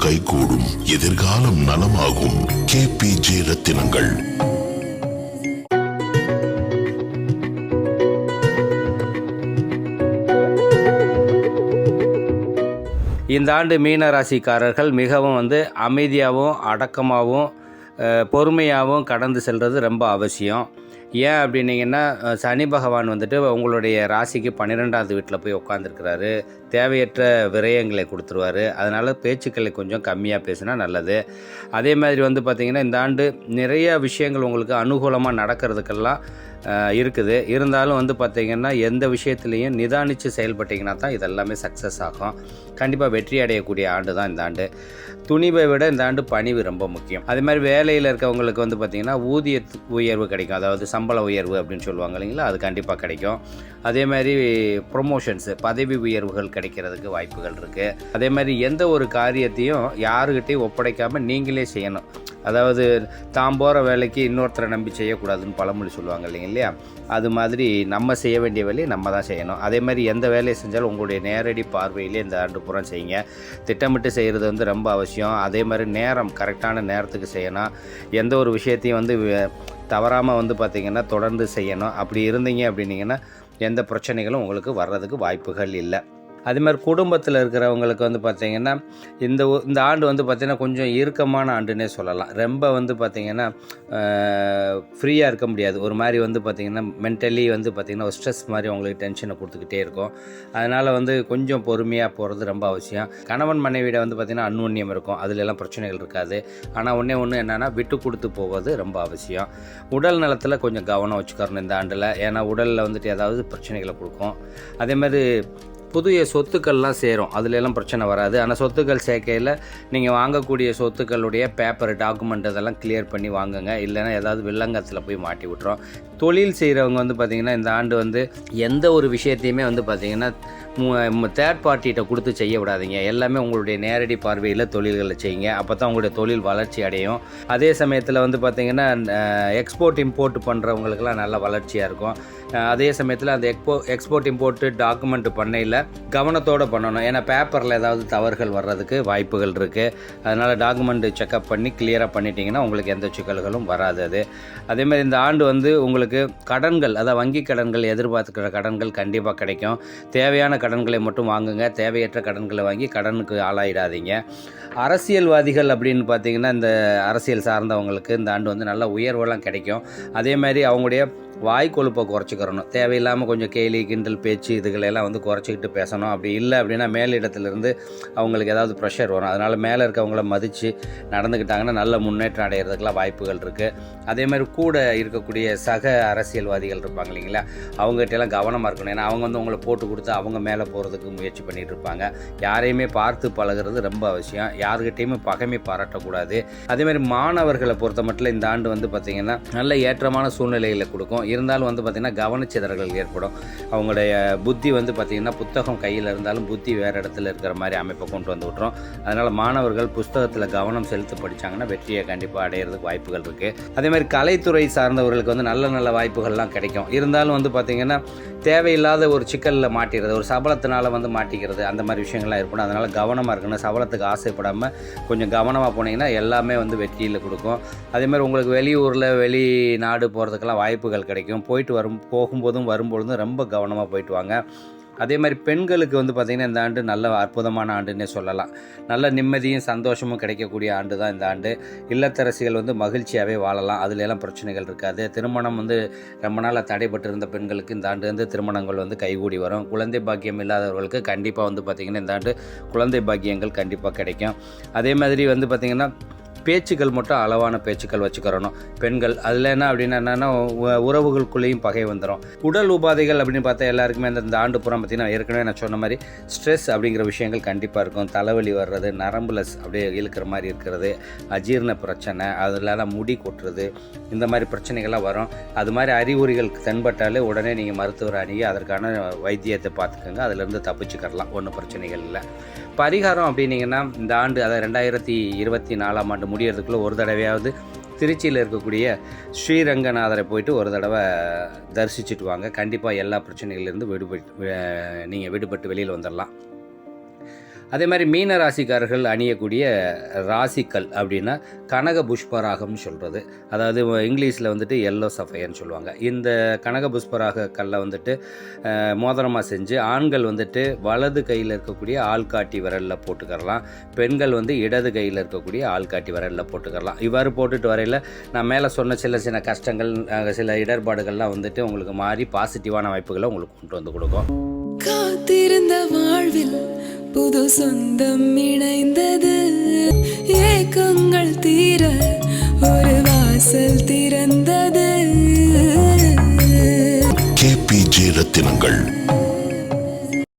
கைகூடும், எதிர்காலம் நலமாகும். KPJ ரத்தினங்கள். இந்த ஆண்டு மீன ராசிக்காரர்கள் மிகவும் அமைதியாகவும் அடக்கமாகவும் பொறுமையாகவும் கடந்து செல்வது ரொம்ப அவசியம். ஏன் அப்படின்னீங்கன்னா, சனி பகவான் உங்களுடைய ராசிக்கு 12வது வீட்டில் போய் உட்காந்துருக்கிறாரு. தேவையற்ற விரயங்களை கொடுத்துருவார். அதனால் பேச்சுக்களை கொஞ்சம் கம்மியாக பேசினா நல்லது. அதே மாதிரி பார்த்திங்கன்னா, இந்த ஆண்டு நிறைய விஷயங்கள் உங்களுக்கு அனுகூலமாக நடக்கிறதுக்கெல்லாம் இருக்குது. இருந்தாலும் பார்த்திங்கன்னா, எந்த விஷயத்துலேயும் நிதானித்து செயல்பட்டிங்கன்னா தான் இதெல்லாமே சக்ஸஸ் ஆகும். கண்டிப்பாக வெற்றி அடையக்கூடிய ஆண்டு தான் இந்த ஆண்டு. துணிவை விட இந்த ஆண்டு பணிவு ரொம்ப முக்கியம். அதே மாதிரி வேலையில் இருக்கவங்களுக்கு பார்த்திங்கன்னா, ஊதிய உயர்வு கிடைக்கும். அதாவது சம்பள உயர்வு அப்படின்னு சொல்லுவாங்க இல்லைங்களா, அது கண்டிப்பாக கிடைக்கும். அதே மாதிரி ப்ரொமோஷன்ஸு, பதவி உயர்வுகள் கிடைக்கிறதுக்கு வாய்ப்புகள் இருக்குது. அதே மாதிரி எந்த ஒரு காரியத்தையும் யாருக்கிட்டையும் ஒப்படைக்காமல் நீங்களே செய்யணும். அதாவது தாம் போகிற வேலைக்கு இன்னொருத்தரை நம்பி செய்யக்கூடாதுன்னு பழமொழி சொல்லுவாங்க இல்லையா, அது மாதிரி நம்ம செய்ய வேண்டிய வேலையை நம்ம தான் செய்யணும். அதே மாதிரி எந்த வேலையை செஞ்சாலும் உங்களுடைய நேரடி பார்வையிலே இந்த ஆண்டு புறம் செய்யுங்க. திட்டமிட்டு செய்கிறது ரொம்ப அவசியம். அதே மாதிரி நேரம், கரெக்டான நேரத்துக்கு செய்யணும். எந்த ஒரு விஷயத்தையும் தவறாமல் பார்த்திங்கன்னா தொடர்ந்து செய்யணும். அப்படி இருந்தீங்க அப்படின்னீங்கன்னா எந்த பிரச்சனைகளும் உங்களுக்கு வர்றதுக்கு வாய்ப்புகள் இல்லை. அதே மாதிரி குடும்பத்தில் இருக்கிறவங்களுக்கு பார்த்திங்கன்னா இந்த ஆண்டு பார்த்திங்கன்னா கொஞ்சம் இறுக்கமான ஆண்டுன்னே சொல்லலாம். ரொம்ப பார்த்திங்கன்னா ஃப்ரீயாக இருக்க முடியாது. ஒரு மாதிரி பார்த்திங்கன்னா மென்டலி பார்த்திங்கன்னா ஒரு ஸ்ட்ரெஸ் மாதிரி அவங்களுக்கு டென்ஷனை கொடுத்துக்கிட்டே இருக்கும். அதனால் கொஞ்சம் பொறுமையாக போகிறது ரொம்ப அவசியம். கணவன் மனைவியிட பார்த்திங்கன்னா அந்யோன்யம் இருக்கும். அதிலெல்லாம் பிரச்சனைகள் இருக்காது. ஆனால் ஒன்று என்னென்னா விட்டு கொடுத்து போவது ரொம்ப அவசியம். உடல் நலத்தில் கொஞ்சம் கவனம் வச்சுக்கணும் இந்த ஆண்டில். ஏன்னா உடலில் ஏதாவது பிரச்சனைகளை கொடுக்கும். அதே மாதிரி புதிய சொத்துக்கள்லாம் சேரும். அதுலெல்லாம் பிரச்சனை வராது. ஆனால் சொத்துக்கள் சேர்க்கையில் நீங்கள் வாங்கக்கூடிய சொத்துக்களுடைய பேப்பர், டாக்குமெண்ட் இதெல்லாம் கிளியர் பண்ணி வாங்குங்க. இல்லைன்னா ஏதாவது வில்லங்கத்தில் போய் மாட்டி விட்டுரும். தொழில் செய்கிறவங்க பார்த்திங்கன்னா இந்த ஆண்டு எந்த ஒரு விஷயத்தையுமே பார்த்திங்கன்னா தேர்ட் பார்ட்டிகிட்ட கொடுத்து செய்ய விடாதீங்க. எல்லாமே உங்களுடைய நேரடி பார்வையில் தொழில்களை செய்யுங்க. அப்போ தான் உங்களுடைய தொழில் வளர்ச்சி அடையும். அதே சமயத்தில் பார்த்திங்கன்னா எக்ஸ்போர்ட் இம்போர்ட் பண்ணுறவங்களுக்கெல்லாம் நல்ல வளர்ச்சியாக இருக்கும். அதே சமயத்தில் அந்த எக்ஸ்போர்ட் இம்போர்ட்டு டாக்குமெண்ட் பண்ணையில் கவனத்தோடு பண்ணணும். ஏன்னா பேப்பரில் ஏதாவது தவறுகள் வர்றதுக்கு வாய்ப்புகள் இருக்குது. அதனால் டாக்குமெண்ட் செக்கப் பண்ணி கிளியராக பண்ணிட்டீங்கன்னா உங்களுக்கு எந்த சிக்கல்களும் வராது. அதே மாதிரி இந்த ஆண்டு உங்களுக்கு கடன்கள், அதாவது வங்கி கடன்கள், எதிர்பார்த்துக்கிற கடன்கள் கண்டிப்பாக கிடைக்கும். தேவையான கடன்களை மட்டும் வாங்குங்க. தேவையற்ற கடன்களை வாங்கி கடனுக்கு ஆளாயிடாதீங்க. அரசியல்வாதிகள் அப்படின்னு பார்த்திங்கன்னா இந்த அரசியல் சார்ந்தவங்களுக்கு இந்த ஆண்டு நல்ல உயர்வெல்லாம் கிடைக்கும். அதே மாதிரி அவங்களுடைய வாய் கொழுப்பை குறைச்சிக்கிறணும். தேவையில்லாமல் கொஞ்சம் கேலி கிண்டல் பேச்சு இதுகளெல்லாம் குறைச்சிக்கிட்டு பேசணும். அப்படி இல்லை அப்படின்னா மேலிடத்துலேருந்து அவங்களுக்கு ஏதாவது ப்ரெஷர் வரும். அதனால் மேலே இருக்கவங்கள மதித்து நடந்துக்கிட்டாங்கன்னா நல்ல முன்னேற்றம் அடைகிறதுக்கெலாம் வாய்ப்புகள் இருக்குது. அதே மாதிரி கூட இருக்கக்கூடிய சக அரசியல்வாதிகள் இருப்பாங்க இல்லைங்களா, அவங்ககிட்டலாம் கவனமாக இருக்கணும். ஏன்னா அவங்க உங்களை போட்டு கொடுத்து அவங்க மேலே போகிறதுக்கு முயற்சி பண்ணிகிட்டு இருப்பாங்க. யாரையுமே பார்த்து பழகிறது ரொம்ப அவசியம். யாருக்கிட்டையுமே பகைமை பாராட்டக்கூடாது. அதேமாதிரி மாணவர்களை பொறுத்த மட்டும் இந்த ஆண்டு பார்த்திங்கன்னா நல்ல ஏற்றமான சூழ்நிலைகளை கொடுக்கும். இருந்தாலும் பார்த்திங்கன்னா கவனச்சிதறல்கள் ஏற்படும். அவங்களுடைய புத்தி பார்த்திங்கன்னா புத்தகம் கையில் இருந்தாலும் புத்தி வேறு இடத்துல இருக்கிற மாதிரி அமைப்பை கொண்டு விட்டுரும். அதனால் மாணவர்கள் புஸ்தகத்தில் கவனம் செலுத்தி படித்தாங்கன்னா வெற்றியை கண்டிப்பாக அடையிறதுக்கு வாய்ப்புகள் இருக்குது. அதே மாதிரி கலைத்துறை சார்ந்தவர்களுக்கு நல்ல வாய்ப்புகள்லாம் கிடைக்கும். இருந்தாலும் பார்த்திங்கன்னா தேவையில்லாத ஒரு சிக்கலில் மாட்டிக்கிறது, ஒரு சபலத்தினால் மாட்டிக்கிறது, அந்த மாதிரி விஷயங்கள்லாம் ஏற்படும். அதனால் கவனமாக இருக்கணும். சபலத்துக்கு ஆசைப்படாமல் கொஞ்சம் கவனமாக போனீங்கன்னா எல்லாமே வெற்றியில் கொடுக்கும். அதே மாதிரி உங்களுக்கு வெளியூரில் வெளிநாடு போகிறதுக்கெல்லாம் வாய்ப்புகள் கிடைக்கும். போகும்போதும் வரும்பொழுதும் ரொம்ப கவனமாக போயிட்டு வாங்க. அதே மாதிரி பெண்களுக்கு பார்த்திங்கன்னா இந்த ஆண்டு நல்ல அற்புதமான ஆண்டுன்னே சொல்லலாம். நல்ல நிம்மதியும் சந்தோஷமும் கிடைக்கக்கூடிய ஆண்டு தான் இந்த ஆண்டு. இல்லத்தரசிகள் மகிழ்ச்சியாகவே வாழலாம். அதுலெல்லாம் பிரச்சனைகள் இருக்காது. திருமணம் ரொம்ப நாளாக தடைப்பட்டு இருந்த பெண்களுக்கு இந்த ஆண்டு திருமணங்கள் கைகூடி வரும். குழந்தை பாக்கியம் இல்லாதவர்களுக்கு கண்டிப்பாக பார்த்திங்கன்னா இந்த ஆண்டு குழந்தை பாக்கியங்கள் கண்டிப்பாக கிடைக்கும். அதே மாதிரி பார்த்திங்கன்னா பேச்சுக்கள் மட்டும் அளவான பேச்சுக்கள் வச்சுக்கிறணும் பெண்கள். அதில் என்ன அப்படின்னா என்னென்னா உறவுகளுக்குள்ளேயும் பகை வந்துடும். உடல் உபாதைகள் அப்படின்னு பார்த்தா எல்லாருக்குமே இந்த ஆண்டு புறம் பார்த்திங்கன்னா ஏற்கனவே நான் சொன்ன மாதிரி ஸ்ட்ரெஸ் அப்படிங்கிற விஷயங்கள் கண்டிப்பாக இருக்கும். தலைவலி வர்றது, நரம்புல அப்படியே இழுக்கிற மாதிரி இருக்கிறது, அஜீரண பிரச்சனை, அதில் முடி கொட்டுறது, இந்த மாதிரி பிரச்சனைகள்லாம் வரும். அது மாதிரி அறிகுறிகள் தென்பட்டாலே உடனே நீங்கள் மருத்துவர் அணுகி அதற்கான வைத்தியத்தை பார்த்துக்கோங்க. அதிலேருந்து தப்பிச்சுக்கலாம். ஒன்றும் பிரச்சனைகள் இல்லை. பரிகாரம் அப்படின்னீங்கன்னா இந்த ஆண்டு, அதாவது 2024ஆம் ஆண்டு முடியறதுக்குள்ளே ஒரு தடவையாவது திருச்சியில் இருக்கக்கூடிய ஸ்ரீரங்கநாதரை போயிட்டு ஒரு தடவை தரிசிச்சுட்டு வாங்க. கண்டிப்பாக எல்லா பிரச்சனைகளிலிருந்து நீங்கள் விடுபட்டு வெளியில் வந்துடலாம். அதே மாதிரி மீன ராசிக்காரர்கள் அணியக்கூடிய ராசிக்கல் அப்படின்னா கனக புஷ்பராகம்னு சொல்கிறது. அதாவது இங்கிலீஷில் வந்துட்டு எல்லோ சஃபையர்னு சொல்லுவாங்க. இந்த கனக புஷ்பராக கல்லை வந்துட்டு மோதிரமாக செஞ்சு ஆண்கள் வந்துட்டு வலது கையில் இருக்கக்கூடிய ஆள்காட்டி விரலில் போட்டுக்கரலாம், பெண்கள் வந்து இடது கையில் இருக்கக்கூடிய ஆள்காட்டி விரலில் போட்டுக்கரலாம். இவ்வாறு போட்டுட்டு வரையில் நான் மேலே சொன்ன சின்ன கஷ்டங்கள், சில இடர்பாடுகள்லாம் வந்துட்டு உங்களுக்கு மாறி பாசிட்டிவான வாய்ப்புகளை உங்களுக்கு கொண்டு வந்து கொடுக்கும். காத்திருந்த வாழ்வில் புது சொந்தம் இணைந்தது, ஏக்கங்கள் தீர ஒரு வாசல் திறந்தது. கேபிஜே ரத்தினங்கள்.